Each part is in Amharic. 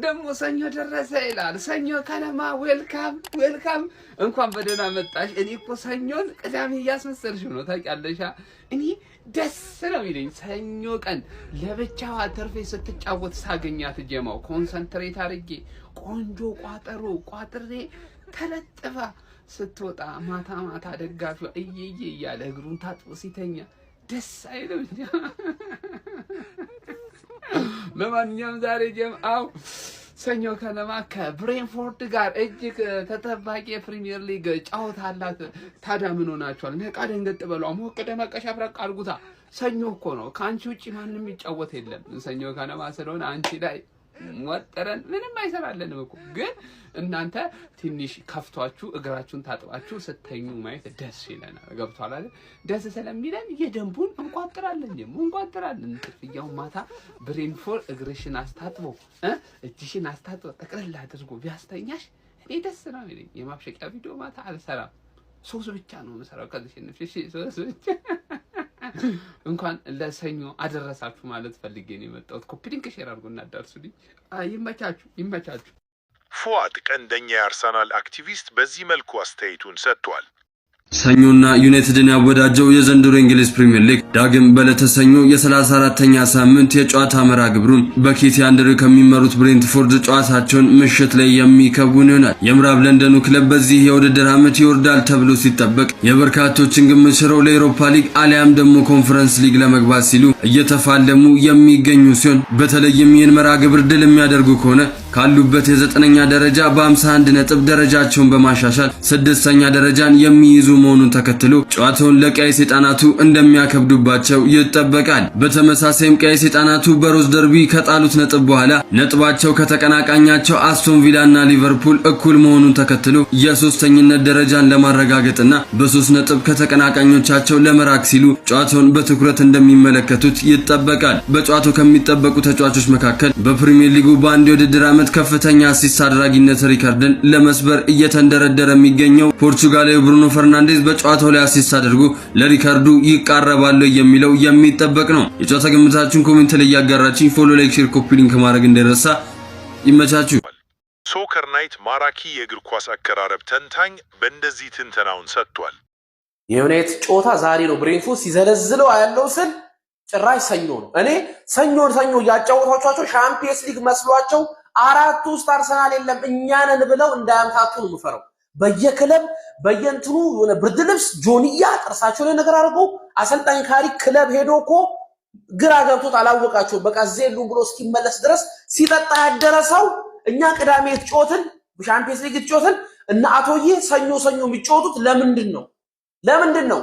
ደሞ ሰኞ ደረሰ ይላል። ሰኞ ከነማ ዌልካም እንኳን በደህና መጣሽ። እኔ እኮ ሰኞን ቅዳሜ እያስመሰልሽው ነው ታውቂያለሽ። እኔ ደስ ነው የሚለኝ ሰኞ ቀን ለብቻዋ ተርፌ ስትጫወት ሳገኛት ጀማው ኮንሰንትሬት አድርጌ ቆንጆ ቋጠሮ ቋጥሬ ተለጥፋ ስትወጣ ማታ ደጋፊው እየየ እያለ እግሩን ታጥቦ ሲተኛ ደስ አይለው። ለማንኛውም ዛሬ ጀምአው ሰኞ ከነማ ከብሬንፎርድ ጋር እጅግ ተጠባቂ የፕሪሚየር ሊግ ጨዋታ አላት። ታዲያ ምን ሆናችኋል? ነቃ ደንገጥ በሉ። ሞቅ ደመቅ ሸብረቅ አድርጉታ። ሰኞ እኮ ነው። ከአንቺ ውጪ ማንም የሚጫወት የለም። ሰኞ ከነማ ስለሆነ አንቺ ላይ ወጠረን ምንም አይሰራልንም እኮ። ግን እናንተ ትንሽ ከፍቷችሁ እግራችሁን ታጥባችሁ ስተኙ ማየት ደስ ይለናል። ገብቷል አይደል? ደስ ስለሚለን የደንቡን እንቋጥራለን። ጥፍያው ማታ ብሬንፎርድ እግርሽን አስታጥቦ እጅሽን አስታጥቦ ጠቅልል አድርጎ ቢያስተኛሽ እኔ ደስ ነው የሚለኝ። የማብሸቂያ ቪዲዮ ማታ አልሰራም። ሶስት ብቻ ነው የምሰራው። ከዚህ ሶስት ብቻ እንኳን ለሰኞ አደረሳችሁ ማለት ፈልጌ ነው የመጣሁት። ኮፒ ሊንክ ሼር አድርጉና አዳርሱልኝ። ይመቻችሁ። ፉአድ ቀንደኛ የአርሰናል አክቲቪስት በዚህ መልኩ አስተያየቱን ሰጥቷል። ሰኞና ዩናይትድን ያወዳጀው የዘንድሮ እንግሊዝ ፕሪሚየር ሊግ ዳግም በለተሰኞ የ34ኛ ሳምንት የጨዋታ መርሃ ግብሩን በኬቲ አንደር ከሚመሩት ብሬንትፎርድ ጨዋታቸውን ምሽት ላይ የሚከውን ይሆናል። የምዕራብ ለንደኑ ክለብ በዚህ የውድድር ዓመት ይወርዳል ተብሎ ሲጠበቅ የበርካቶችን ግምት ሽረው ለአውሮፓ ሊግ አሊያም ደግሞ ኮንፈረንስ ሊግ ለመግባት ሲሉ እየተፋለሙ የሚገኙ ሲሆን በተለይም ይህን መርሃ ግብር ድል የሚያደርጉ ከሆነ ካሉበት የ9ኛ ደረጃ በ51 ነጥብ ደረጃቸውን በማሻሻል 6ኛ ደረጃን የሚይዙ መሆኑን ተከትሎ ጨዋታውን ለቀይ ሰይጣናቱ እንደሚያከብዱባቸው ይጠበቃል። በተመሳሳይም ቀይ ሰይጣናቱ በሮዝ ደርቢ ከጣሉት ነጥብ በኋላ ነጥባቸው ከተቀናቃኛቸው አስቶን ቪላና ሊቨርፑል እኩል መሆኑን ተከትሎ የ3ኝነት ደረጃን ለማረጋገጥና በ3 ነጥብ ከተቀናቃኞቻቸው ለመራቅ ሲሉ ጨዋታውን በትኩረት እንደሚመለከቱት ይጠበቃል። በጨዋታው ከሚጠበቁ ተጫዋቾች መካከል በፕሪሚየር ሊጉ በአንድ የውድድር ዓመት ከፍተኛ አሲስት አድራጊነት ሪከርድን ለመስበር እየተንደረደረ የሚገኘው ፖርቹጋላዊ ብሩኖ ፈርናንዴዝ በጨዋታው ላይ አሲስት አድርጎ ለሪከርዱ ይቃረባል የሚለው የሚጠበቅ ነው። የጨዋታ ግምታችሁን ኮሜንት ላይ ያጋራችሁ ፎሎ፣ ላይክ፣ ሼር፣ ኮፒ ሊንክ ማድረግ እንዳይረሳ። ይመቻችሁ። ሶከር ናይት ማራኪ የእግር ኳስ አቀራረብ ተንታኝ በእንደዚህ ትንተናውን ሰጥቷል። የዩናይትድ ጨዋታ ዛሬ ነው። ብሬንትፎርድ ሲዘለዝለው ያለው ስል ጭራሽ ሰኞ ነው። እኔ ሰኞ ያጫወቷቸው ሻምፒየንስ ሊግ መስሏቸው አራቱ ውስጥ አርሰናል የለም እኛ ነን ብለው እንዳያምታቱ ነው የምፈራው። በየክለብ በየንትኑ የሆነ ብርድ ልብስ ጆንያ ጥርሳቸው ላይ ነገር አድርገው አሰልጣኝ ካሪ ክለብ ሄዶ እኮ ግራ ገብቶት አላወቃቸው በቃ ዜሉ ብሎ እስኪመለስ ድረስ ሲጠጣ ያደረሰው እኛ ቅዳሜ የተጫወትን ሻምፒየንስ ሊግ የተጫወትን እና አቶዬ ሰኞ የሚጫወቱት ለምንድን ነው?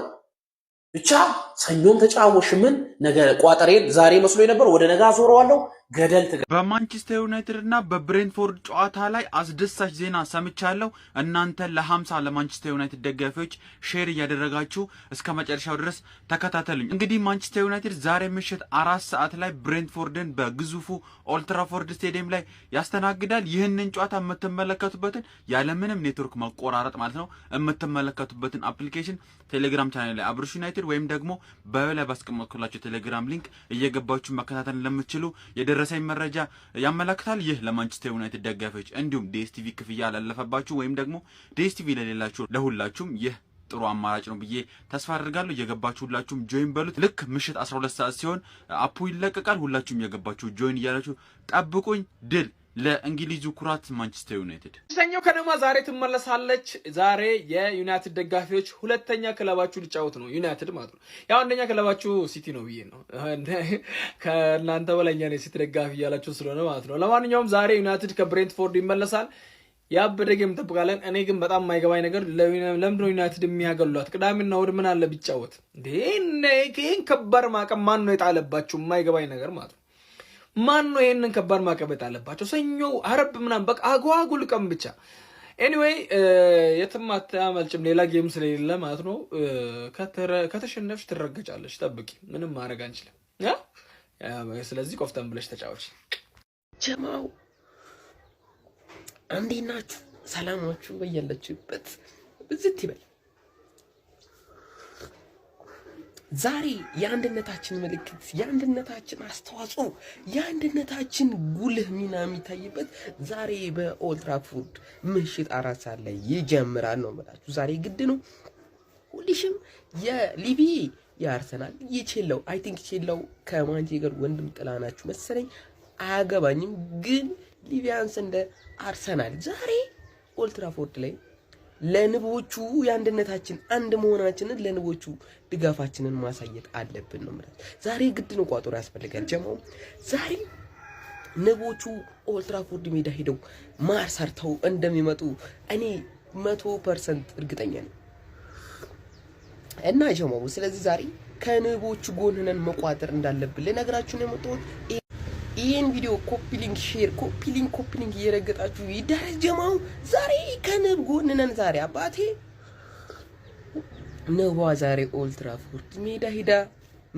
ብቻ ሰኞን ተጫወሽ ምን ነገ ቋጠሬን ዛሬ መስሎ የነበር ወደ ነገ አዞረዋለሁ። ገደል በማንቸስተር ዩናይትድ እና በብሬንትፎርድ ጨዋታ ላይ አስደሳች ዜና ሰምቻለሁ። እናንተ ለ50 ለማንቸስተር ዩናይትድ ደጋፊዎች ሼር እያደረጋችሁ እስከ መጨረሻው ድረስ ተከታተሉኝ። እንግዲህ ማንቸስተር ዩናይትድ ዛሬ ምሽት 4 ሰዓት ላይ ብሬንትፎርድን በግዙፉ ኦልድ ትራፎርድ ስቴዲየም ላይ ያስተናግዳል። ይህንን ጨዋታ የምትመለከቱበትን ያለምንም ኔትወርክ መቆራረጥ ማለት ነው የምትመለከቱበትን አፕሊኬሽን ቴሌግራም ቻናል ላይ አብሩሽ ዩናይትድ ወይም ደግሞ በላይ ባስቀመጥኩላችሁ ቴሌግራም ሊንክ እየገባችሁ መከታተል ለምትችሉ የደረሰኝ መረጃ ያመለክታል። ይህ ለማንቸስተር ዩናይትድ ደጋፊዎች እንዲሁም ዲኤስቲቪ ክፍያ ላለፈባችሁ ወይም ደግሞ ዲኤስቲቪ ለሌላችሁ ለሁላችሁም ይህ ጥሩ አማራጭ ነው ብዬ ተስፋ አደርጋለሁ። እየገባችሁ ሁላችሁም ጆይን በሉት። ልክ ምሽት 12 ሰዓት ሲሆን አፑ ይለቀቃል። ሁላችሁም እየገባችሁ ጆይን እያላችሁ ጠብቁኝ። ድል ለእንግሊዙ ኩራት ማንቸስተር ዩናይትድ። ሰኞ ከነማ ዛሬ ትመለሳለች። ዛሬ የዩናይትድ ደጋፊዎች ሁለተኛ ክለባችሁ ሊጫወት ነው ዩናይትድ ማለት ነው። ያው አንደኛ ክለባችሁ ሲቲ ነው ብዬ ነው ከእናንተ በላይኛ ነው ሲቲ ደጋፊ እያላችሁ ስለሆነ ማለት ነው። ለማንኛውም ዛሬ ዩናይትድ ከብሬንትፎርድ ይመለሳል። ያበደ ጌም እንጠብቃለን። እኔ ግን በጣም የማይገባኝ ነገር ለምንድን ነው ዩናይትድ የሚያገሏት? ቅዳሜና እሑድ ምን አለ ቢጫወት እንዴ? ይሄን ከባድ ማዕቀብ ማን ነው የጣለባችሁ? የማይገባኝ ነገር ማለት ነው። ማን ነው ይሄንን ከባድ ማዕቀብ የጣለባቸው? ሰኞ አረብ ምናምን በቃ አጓጉል ቀን ብቻ። ኤኒዌይ የትም አታመልጭም፣ ሌላ ጌም ስለሌለ ማለት ነው። ከተሸነፍሽ ትረገጫለሽ። ጠብቂ፣ ምንም ማድረግ አንችልም። ስለዚህ ቆፍተን ብለሽ ተጫወች። ጀማው እንዴት ናችሁ? ሰላማችሁ በያላችሁበት ብዝት ይበል። ዛሬ የአንድነታችን ምልክት፣ የአንድነታችን አስተዋጽኦ፣ የአንድነታችን ጉልህ ሚና የሚታይበት ዛሬ በኦልድ ትራፎርድ ምሽት 4 ሰዓት ላይ ይጀምራል ነው የምላችሁ። ዛሬ ግድ ነው። ሁልሽም የሊቪ የአርሰናል የቼላው አይ ቲንክ ቼላው ከማንቸስተር ወንድም ጥላ ናችሁ መሰለኝ፣ አያገባኝም። ግን ሊቪያንስ እንደ አርሰናል ዛሬ ኦልድ ትራፎርድ ላይ ለንቦቹ የአንድነታችን አንድ መሆናችንን ለንቦቹ ድጋፋችንን ማሳየት አለብን ነው ማለት። ዛሬ ግድ ነው፣ ቋጠሮ ያስፈልጋል። ጀማው ዛሬ ንቦቹ ኦልድ ትራፎርድ ሜዳ ሄደው ማር ሰርተው እንደሚመጡ እኔ 100% እርግጠኛ ነኝ። እና ጀማው ስለዚህ ዛሬ ከንቦቹ ጎን ሆነን መቋጠር እንዳለብን ለነገራችሁ ነው የመጣሁት። ይሄን ቪዲዮ ኮፒ ሊንክ ሼር ኮፒ ሊንክ እየረገጣችሁ ይደረስ ጀማው። ዛሬ ከንብ ጎን ነን። ዛሬ አባቴ ንቧ ዛሬ ኦልድ ትራፎርድ ሜዳ ሄዳ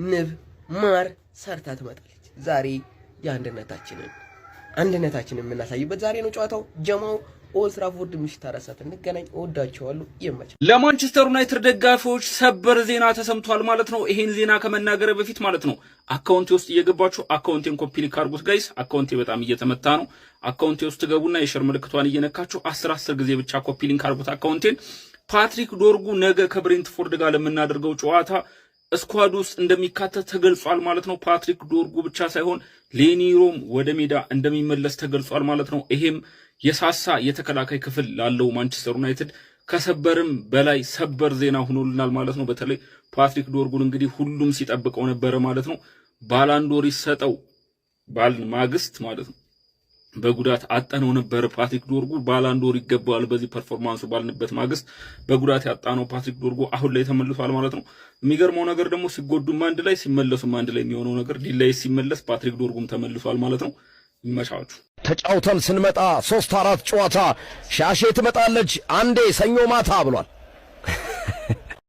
ንብ ማር ሰርታ ትመጣለች። ዛሬ አንድነታችንን የምናሳይበት ዛሬ ነው ጨዋታው ጀማው። ኦልድ ትራፎርድ ምሽት 4 ሰዓት እንገናኝ። እወዳችኋለሁ። ይመቻል። ለማንቸስተር ዩናይትድ ደጋፊዎች ሰበር ዜና ተሰምቷል ማለት ነው። ይሄን ዜና ከመናገር በፊት ማለት ነው አካውንቴ ውስጥ እየገባችሁ አካውንቴን ኮፒ ሊንክ አድርጉት ጋይስ። አካውንቴ በጣም እየተመታ ነው። አካውንቴ ውስጥ ገቡና የሼር ምልክቷን እየነካችሁ 10 ጊዜ ብቻ ኮፒ ሊንክ አድርጉት አካውንቴን። ፓትሪክ ዶርጉ ነገ ከብሬንትፎርድ ጋር ለምናደርገው ጨዋታ ስኳድ ውስጥ እንደሚካተት ተገልጿል ማለት ነው። ፓትሪክ ዶርጉ ብቻ ሳይሆን ሌኒሮም ወደ ሜዳ እንደሚመለስ ተገልጿል ማለት ነው። ይሄም የሳሳ የተከላካይ ክፍል ላለው ማንቸስተር ዩናይትድ ከሰበርም በላይ ሰበር ዜና ሆኖልናል ማለት ነው። በተለይ ፓትሪክ ዶርጉን እንግዲህ ሁሉም ሲጠብቀው ነበረ ማለት ነው። ባላንዶር ይሰጠው ማግስት ማለት ነው በጉዳት አጣነው ነበር። ፓትሪክ ዶርጉ ባላንዶር ይገባዋል በዚህ ፐርፎርማንሱ ባልንበት ማግስት በጉዳት ያጣነው ፓትሪክ ዶርጉ አሁን ላይ ተመልሷል ማለት ነው። የሚገርመው ነገር ደግሞ ሲጎዱም አንድ ላይ ሲመለሱም አንድ ላይ የሚሆነው ነገር ዲላይ ሲመለስ ፓትሪክ ዶርጉም ተመልሷል ማለት ነው። ይመቻችሁ። ተጫውተን ስንመጣ 3-4 ጨዋታ ሻሼ ትመጣለች አንዴ ሰኞ ማታ ብሏል።